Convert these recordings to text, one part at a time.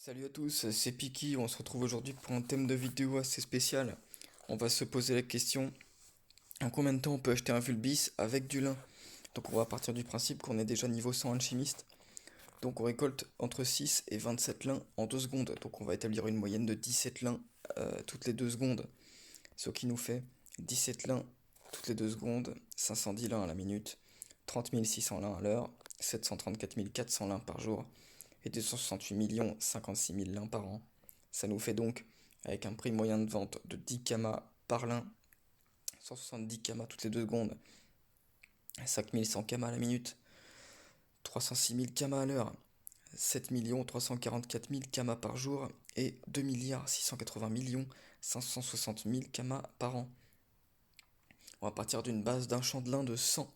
Salut à tous, c'est Piki, on se retrouve aujourd'hui pour un thème de vidéo assez spécial. On va se poser la question, en combien de temps on peut acheter un Vulbis avec du lin? Donc on va partir du principe qu'on est déjà niveau 100 alchimiste. Donc on récolte entre 6 et 27 lins en 2 secondes. Donc on va établir une moyenne de 17 lins toutes les 2 secondes. Ce qui nous fait 17 lins toutes les 2 secondes, 510 lins à la minute, 30 600 lins à l'heure, 734 400 lins par jour et 268 56 000 lins par an. Ça nous fait donc, avec un prix moyen de vente de 10 kamas par lin, 170 kamas toutes les 2 secondes, 5100 kamas à la minute, 306 000 kamas à l'heure, 7 344 000 kamas par jour et 2 680 560 000 kamas par an. On va partir d'une base d'un champ de lin de 100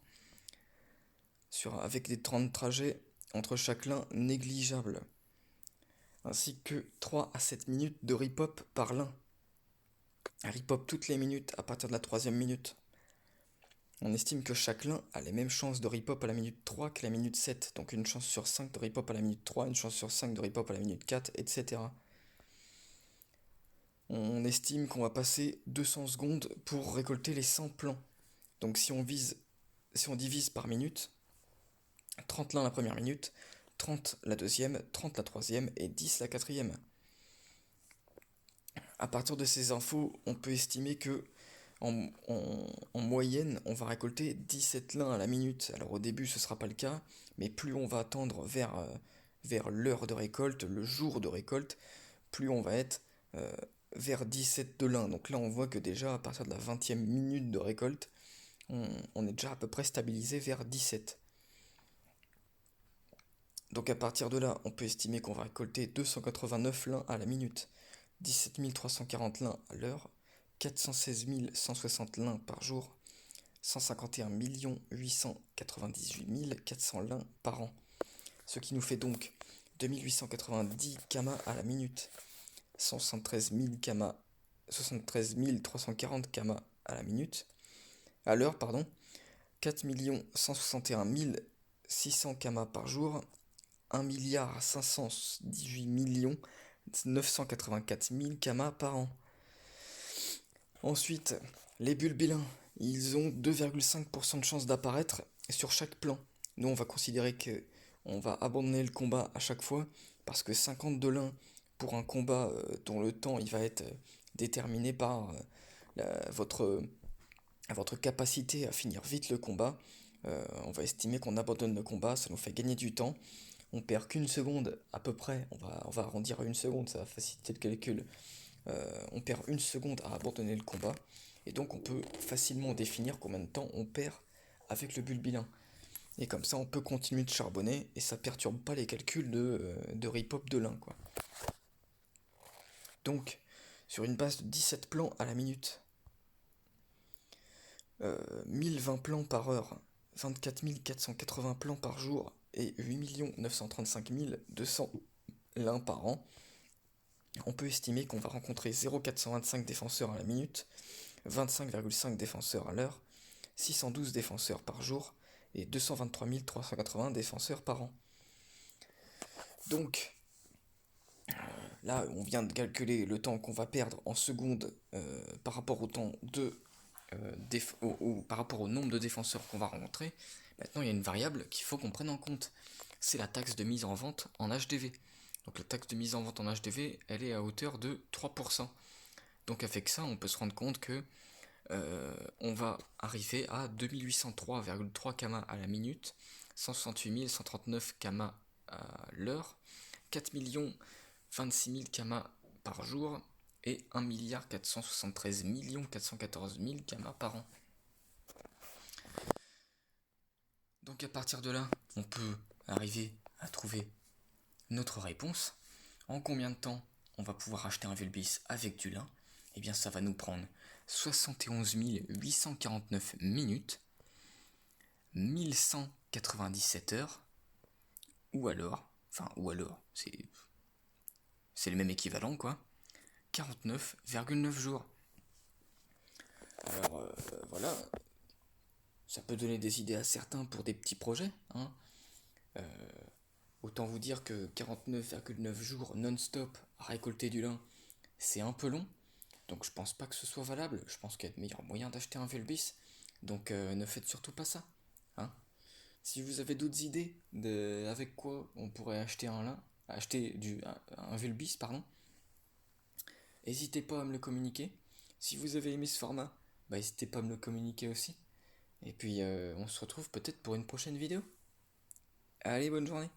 avec des temps de trajet entre chaque lin négligeables, ainsi que 3 à 7 minutes de rip-hop par lin. Un rip-hop toutes les minutes à partir de la troisième minute. On estime que chaque lin a les mêmes chances de rip-hop à la minute 3 qu'à la minute 7, donc une chance sur 5 de rip-hop à la minute 3, une chance sur 5 de rip-hop à la minute 4, etc. On estime qu'on va passer 200 secondes pour récolter les 100 plants. Donc si on divise par minute, 30 lins la première minute, 30 la deuxième, 30 la troisième et 10 la quatrième. À partir de ces infos, on peut estimer que en moyenne, on va récolter 17 lins à la minute. Alors au début, ce ne sera pas le cas, mais plus on va attendre vers l'heure de récolte, le jour de récolte, plus on va être vers 17 de lin. Donc là, on voit que déjà, à partir de la 20e minute de récolte, on est déjà à peu près stabilisé vers 17. Donc à partir de là, on peut estimer qu'on va récolter 289 lins à la minute, 17 340 lins à l'heure, 416 160 lins par jour, 151 898 400 lins par an. Ce qui nous fait donc 2890 kamas à la minute, 173 340 kamas à la minute, à l'heure, pardon, 4 161 600 kamas par jour, 1 518 984 000 kamas par an. Ensuite, les bulbélins, ils ont 2,5% de chance d'apparaître sur chaque plan. Nous, on va considérer que on va abandonner le combat à chaque fois parce que 50 de lin pour un combat dont le temps il va être déterminé par votre capacité à finir vite le combat. On va estimer qu'on abandonne le combat, ça nous fait gagner du temps. On perd qu'une seconde à peu près, on va arrondir à une seconde, ça va faciliter le calcul. On perd une seconde à abandonner le combat, et donc on peut facilement définir combien de temps on perd avec le bulbilin. Et comme ça on peut continuer de charbonner, et ça perturbe pas les calculs de rip-hop de lin, quoi. Donc, sur une base de 17 plans à la minute, 1020 plans par heure, 24 480 plans par jour, et 8 935 200 lins par an, on peut estimer qu'on va rencontrer 0,425 défenseurs à la minute, 25,5 défenseurs à l'heure, 612 défenseurs par jour et 223 380 défenseurs par an. Donc, là, on vient de calculer le temps qu'on va perdre en secondes par rapport au temps par rapport au nombre de défenseurs qu'on va rencontrer. Maintenant, il y a une variable qu'il faut qu'on prenne en compte. C'est la taxe de mise en vente en HDV. Donc la taxe de mise en vente en HDV, elle est à hauteur de 3%. Donc avec ça, on peut se rendre compte que on va arriver à 2803,3 kamas à la minute, 168 139 kamas à l'heure, 4 26 000 kamas par jour et 1 473 414 000 kamas par an. Donc à partir de là, on peut arriver à trouver notre réponse. En combien de temps on va pouvoir acheter un Vulbis avec du lin? Eh bien ça va nous prendre 71 849 minutes, 1197 heures, c'est le même équivalent quoi, 49,9 jours. Alors voilà, ça peut donner des idées à certains pour des petits projets, hein. Autant vous dire que 49,9 jours non-stop à récolter du lin, c'est un peu long. Donc je pense pas que ce soit valable. Je pense qu'il y a de meilleurs moyens d'acheter un Vulbis. Donc ne faites surtout pas ça. Hein. Si vous avez d'autres idées de avec quoi on pourrait acheter un lin, un Vulbis, pardon, n'hésitez pas à me le communiquer. Si vous avez aimé ce format, bah n'hésitez pas à me le communiquer aussi. Et puis on se retrouve peut-être pour une prochaine vidéo. Allez, bonne journée.